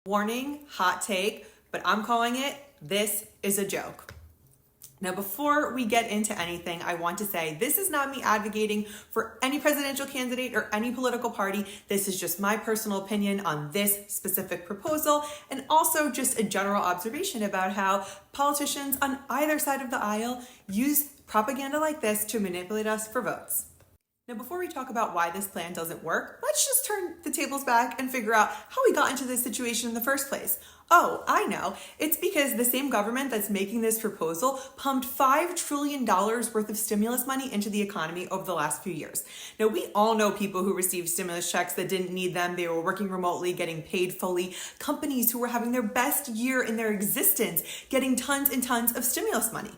Warning, hot take, but I'm calling it, this is a joke. Now, before we get into anything, I want to say this is not me advocating for any presidential candidate or any political party. This is just my personal opinion on this specific proposal, and also just a general observation about how politicians on either side of the aisle use propaganda like this to manipulate us for votes. Now, before we talk about why this plan doesn't work, let's just turn the tables back and figure out how we got into this situation in the first place. Oh, I know. It's because the same government that's making this proposal pumped $5 trillion worth of stimulus money into the economy over the last few years. Now, we all know people who received stimulus checks that didn't need them. They were working remotely, getting paid fully. Companies who were having their best year in their existence, getting tons and tons of stimulus money.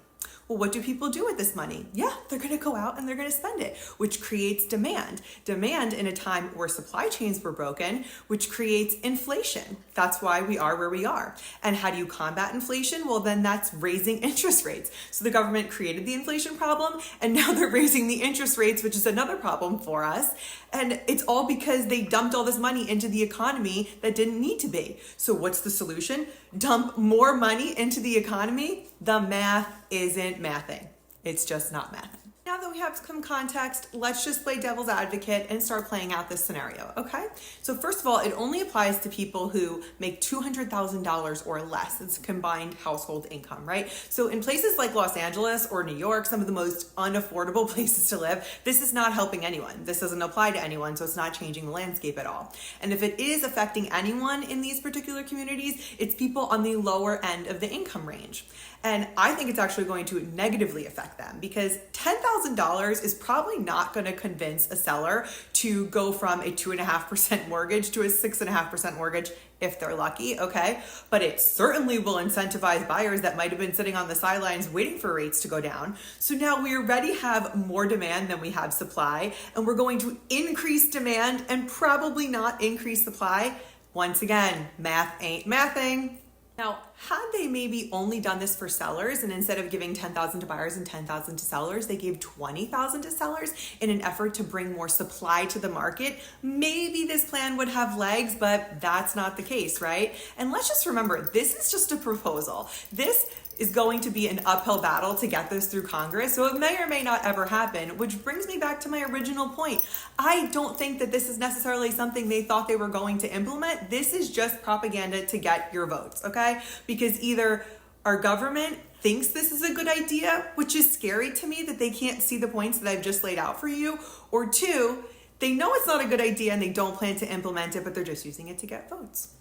Well, what do people do with this money? Yeah, they're going to go out and they're going to spend it, which creates demand. Demand in a time where supply chains were broken, which creates inflation. That's why we are where we are. And how do you combat inflation? Well, then that's raising interest rates. So the government created the inflation problem, and now they're raising the interest rates, which is another problem for us. And it's all because they dumped all this money into the economy that didn't need to be. So what's the solution? Dump more money into the economy? The math isn't mathing. It's just not mathing. Now that we have some context, let's just play devil's advocate and start playing out this scenario, okay? So first of all, it only applies to people who make $200,000 or less. It's combined household income, right? So in places like Los Angeles or New York, some of the most unaffordable places to live, this is not helping anyone. This doesn't apply to anyone, so it's not changing the landscape at all. And if it is affecting anyone in these particular communities, it's people on the lower end of the income range. And I think it's actually going to negatively affect them because $10,000 is probably not going to convince a seller to go from a 2.5% mortgage to a 6.5% mortgage if they're lucky, okay? But it certainly will incentivize buyers that might have been sitting on the sidelines waiting for rates to go down. So now we already have more demand than we have supply, and we're going to increase demand and probably not increase supply. Once again, math ain't mathing. Now, had they maybe only done this for sellers, and instead of giving $10,000 to buyers and $10,000 to sellers, they gave $20,000 to sellers in an effort to bring more supply to the market, maybe this plan would have legs, but that's not the case, right? And let's just remember, this is just a proposal. This is going to be an uphill battle to get this through Congress, so it may or may not ever happen, which brings me back to my original point. I don't think that this is necessarily something they thought they were going to implement. This is just propaganda to get your votes, okay? Because either our government thinks this is a good idea, which is scary to me that they can't see the points that I've just laid out for you, or two, they know it's not a good idea and they don't plan to implement it, but they're just using it to get votes.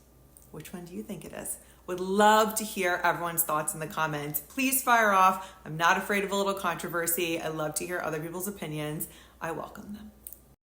Which one do you think it is? Would love to hear everyone's thoughts in the comments. Please fire off. I'm not afraid of a little controversy. I love to hear other people's opinions. I welcome them.